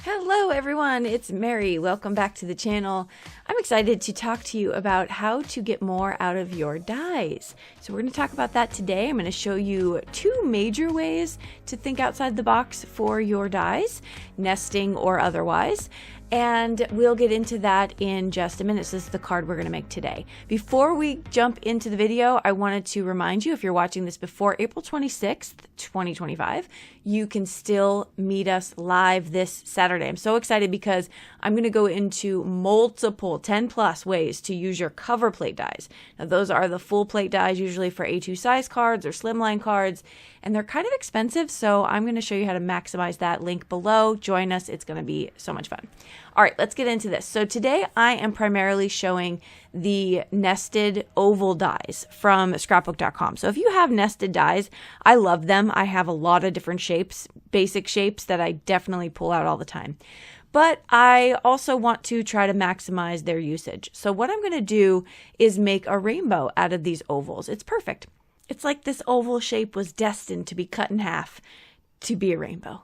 Hello everyone, it's Mary. Welcome back to the channel. I'm excited to talk to you about how to get more out of your dies. So we're going to talk about that today. I'm going to show you two major ways to think outside the box for your dies, nesting or otherwise. And we'll get into that in just a minute. So this is the card we're going to make today. Before we jump into the video, I wanted to remind you, if you're watching this before April 26th, 2025, you can still meet us live this Saturday. I'm so excited because I'm going to go into multiple 10 plus ways to use your cover plate dies. Now those are the full plate dies, usually for A2 size cards or slimline cards, and they're kind of expensive. So I'm going to show you how to maximize that. Link below. Join us. It's going to be so much fun. All right, let's get into this. So today I am primarily showing the nested oval dies from scrapbook.com. So if you have nested dies, I love them. I have a lot of different shapes, basic shapes that I definitely pull out all the time. But I also want to try to maximize their usage. So what I'm going to do is make a rainbow out of these ovals. It's perfect. It's like this oval shape was destined to be cut in half to be a rainbow.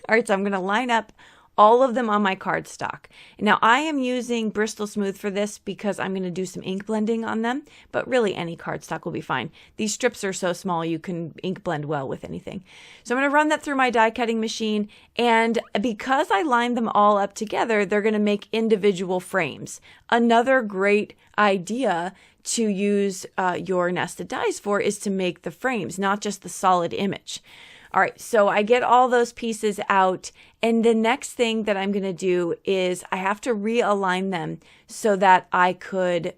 All right, so I'm going to line up all of them on my cardstock. Now I am using Bristol Smooth for this because I'm going to do some ink blending on them, but really any cardstock will be fine. These strips are so small you can ink blend well with anything. So I'm going to run that through my die cutting machine, and because I lined them all up together, they're going to make individual frames. Another great idea to use your nested dies for is to make the frames, not just the solid image. All right, so I get all those pieces out, and the next thing that I'm going to do is I have to realign them so that I could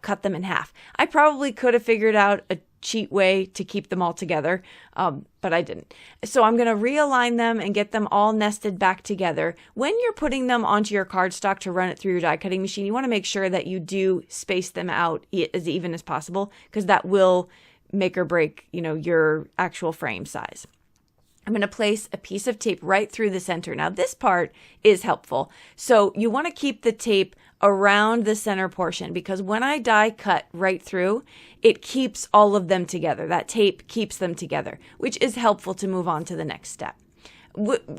cut them in half. I probably could have figured out a cheat way to keep them all together, but I didn't. So I'm going to realign them and get them all nested back together. When you're putting them onto your cardstock to run it through your die cutting machine, you want to make sure that you do space them out as even as possible, because that will make or break, your actual frame size. I'm going to place a piece of tape right through the center. Now this part is helpful. So you want to keep the tape around the center portion, because when I die cut right through, it keeps all of them together. That tape keeps them together, which is helpful to move on to the next step.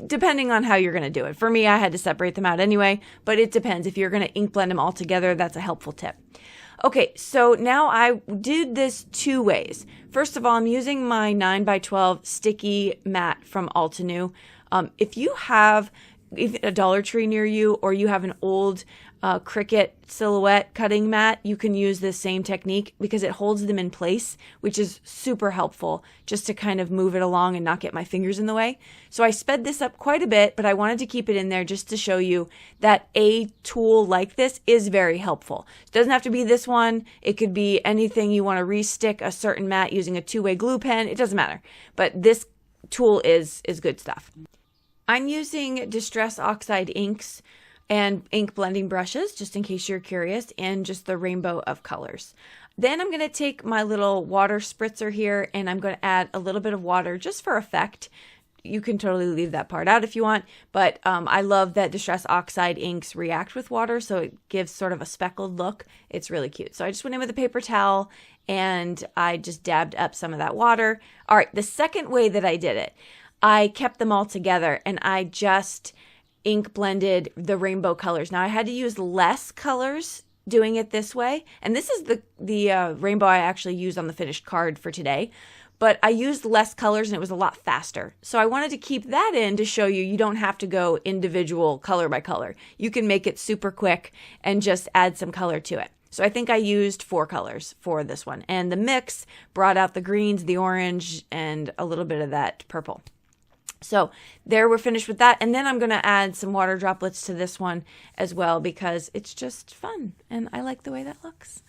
Depending on how you're going to do it. For me, I had to separate them out anyway, but it depends. If you're going to ink blend them all together, that's a helpful tip. Okay, so now I did this two ways. First of all, I'm using my 9x12 sticky mat from Altenew. If you have a Dollar Tree near you, or you have an old Cricut silhouette cutting mat, you can use this same technique because it holds them in place, which is super helpful just to kind of move it along and not get my fingers in the way. So I sped this up quite a bit, but I wanted to keep it in there just to show you that a tool like this is very helpful. It doesn't have to be this one. It could be anything you want to restick a certain mat using a two-way glue pen. It doesn't matter, but this tool is good stuff. I'm using Distress Oxide inks and ink blending brushes, just in case you're curious, and just the rainbow of colors. Then I'm going to take my little water spritzer here, and I'm going to add a little bit of water just for effect. You can totally leave that part out if you want, but I love that Distress Oxide inks react with water, so it gives sort of a speckled look. It's really cute. So I just went in with a paper towel, and I just dabbed up some of that water. All right, the second way that I did it, I kept them all together, and I just ink blended the rainbow colors. Now I had to use less colors doing it this way, and this is the rainbow I actually used on the finished card for today, but I used less colors and it was a lot faster. So I wanted to keep that in to show you don't have to go individual color by color. You can make it super quick and just add some color to it. So I think I used 4 colors for this one, and the mix brought out the greens, the orange, and a little bit of that purple. So there, we're finished with that. And then I'm going to add some water droplets to this one as well, because it's just fun and I like the way that looks.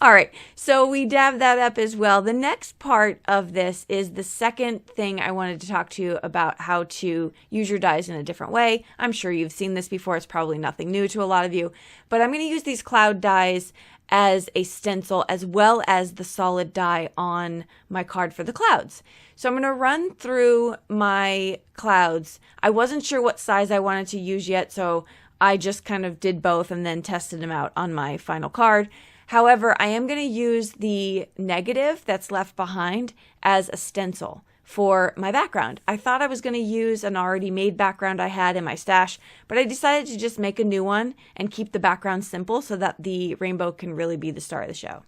All right, so we dabbed that up as well. The next part of this is the second thing I wanted to talk to you about, how to use your dies in a different way. I'm sure you've seen this before. It's probably nothing new to a lot of you, but I'm going to use these cloud dies as a stencil as well as the solid die on my card for the clouds. So I'm going to run through my clouds. I wasn't sure what size I wanted to use yet, so I just kind of did both and then tested them out on my final card. However, I am going to use the negative that's left behind as a stencil for my background. I thought I was going to use an already made background I had in my stash, but I decided to just make a new one and keep the background simple so that the rainbow can really be the star of the show.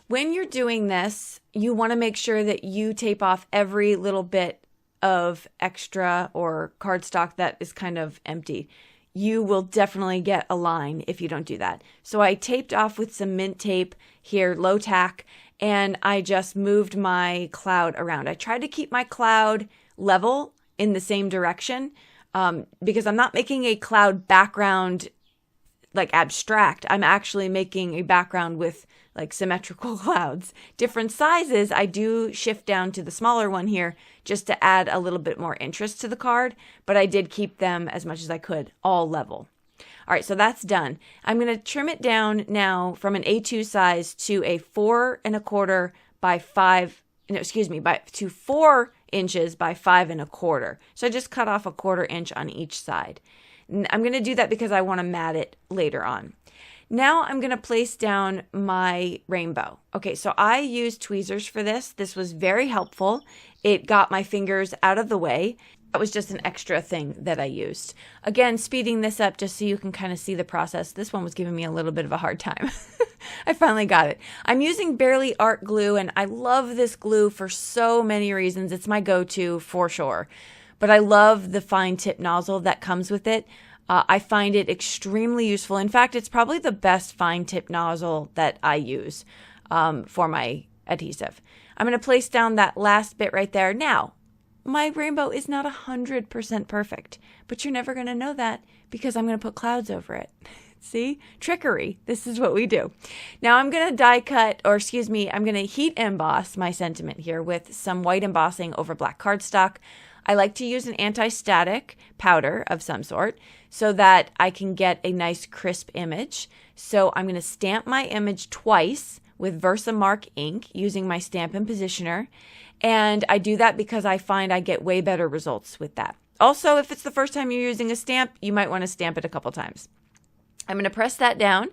When you're doing this, you want to make sure that you tape off every little bit of extra or cardstock that is kind of empty. You will definitely get a line if you don't do that. So I taped off with some mint tape here, low tack, and I just moved my cloud around. I tried to keep my cloud level in the same direction because I'm not making a cloud background like abstract. I'm actually making a background with like symmetrical clouds. Different sizes, I do shift down to the smaller one here just to add a little bit more interest to the card, but I did keep them as much as I could, all level. All right, so that's done. I'm going to trim it down now from an A2 size to a 4 1/4 by 5, to 4 inches by 5 1/4. So I just cut off a 1/4 inch on each side. And I'm going to do that because I want to mat it later on. Now I'm going to place down my rainbow. Okay, so I used tweezers for this. This was very helpful. It got my fingers out of the way. That was just an extra thing that I used. Again, speeding this up just so you can kind of see the process. This one was giving me a little bit of a hard time. I finally got it. I'm using Barely Art glue, and I love this glue for so many reasons. It's my go-to for sure. But I love the fine tip nozzle that comes with it. I find it extremely useful. In fact, it's probably the best fine tip nozzle that I use for my adhesive. I'm going to place down that last bit right there. Now, my rainbow is not 100% perfect, but you're never going to know that because I'm going to put clouds over it. See? Trickery. This is what we do. Now I'm going to I'm going to heat emboss my sentiment here with some white embossing over black cardstock. I like to use an anti-static powder of some sort so that I can get a nice crisp image. So I'm going to stamp my image twice with Versamark ink using my Stampin' Positioner. And I do that because I find I get way better results with that. Also, if it's the first time you're using a stamp, you might want to stamp it a couple times. I'm going to press that down,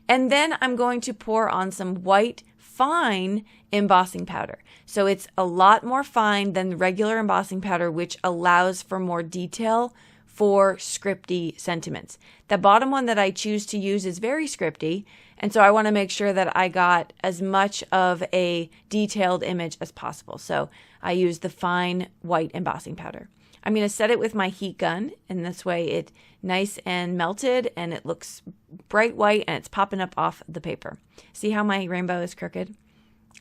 and then I'm going to pour on some white fine embossing powder. So it's a lot more fine than the regular embossing powder, which allows for more detail for scripty sentiments. The bottom one that I choose to use is very scripty, and so I want to make sure that I got as much of a detailed image as possible. So I use the fine white embossing powder. I'm going to set it with my heat gun, and this way it's nice and melted, and it looks bright white, and it's popping up off the paper. See how my rainbow is crooked?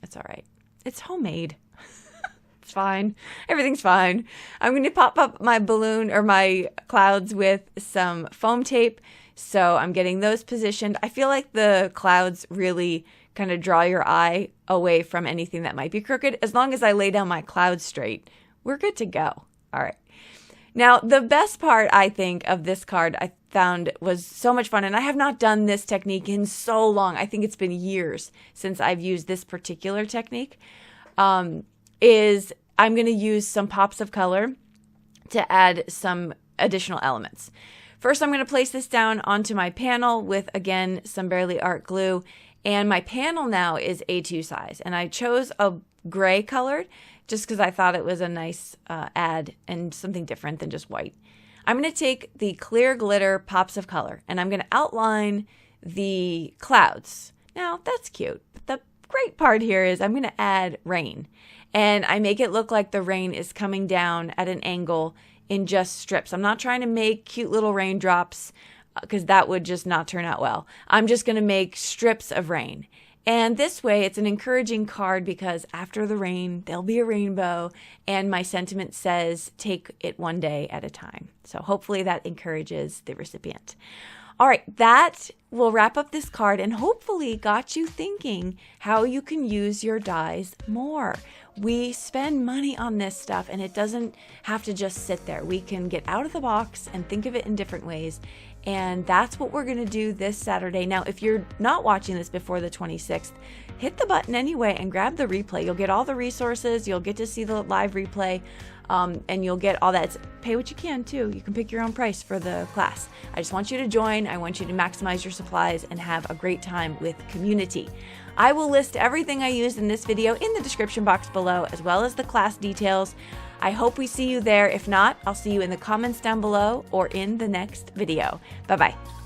It's all right. It's homemade. It's fine. Everything's fine. I'm going to pop up my balloon or my clouds with some foam tape. So I'm getting those positioned. I feel like the clouds really kind of draw your eye away from anything that might be crooked. As long as I lay down my clouds straight, we're good to go. All right. Now, the best part, I think, of this card I found was so much fun, and I have not done this technique in so long. I think it's been years since I've used this particular technique, is I'm going to use some pops of color to add some additional elements. First, I'm going to place this down onto my panel with, again, some Barely Art glue, and my panel now is A2 size, and I chose a gray colored just because I thought it was a nice add and something different than just white. I'm going to take the clear glitter pops of color, and I'm going to outline the clouds. Now, that's cute, but the great part here is I'm going to add rain, and I make it look like the rain is coming down at an angle in just strips. I'm not trying to make cute little raindrops because that would just not turn out well. I'm just going to make strips of rain. And this way, it's an encouraging card because after the rain, there'll be a rainbow. And my sentiment says, take it one day at a time. So hopefully that encourages the recipient. All right, that will wrap up this card and hopefully got you thinking how you can use your dies more. We spend money on this stuff and it doesn't have to just sit there. We can get out of the box and think of it in different ways. And that's what we're going to do this Saturday. Now, if you're not watching this before the 26th, hit the button anyway and grab the replay. You'll get all the resources. You'll get to see the live replay. and you'll get all that. Pay what you can too. You can pick your own price for the class. I just want you to join. I want you to maximize your supplies and have a great time with community. I will list everything I used in this video in the description box below, as well as the class details. I hope we see you there. If not, I'll see you in the comments down below or in the next video. Bye-bye.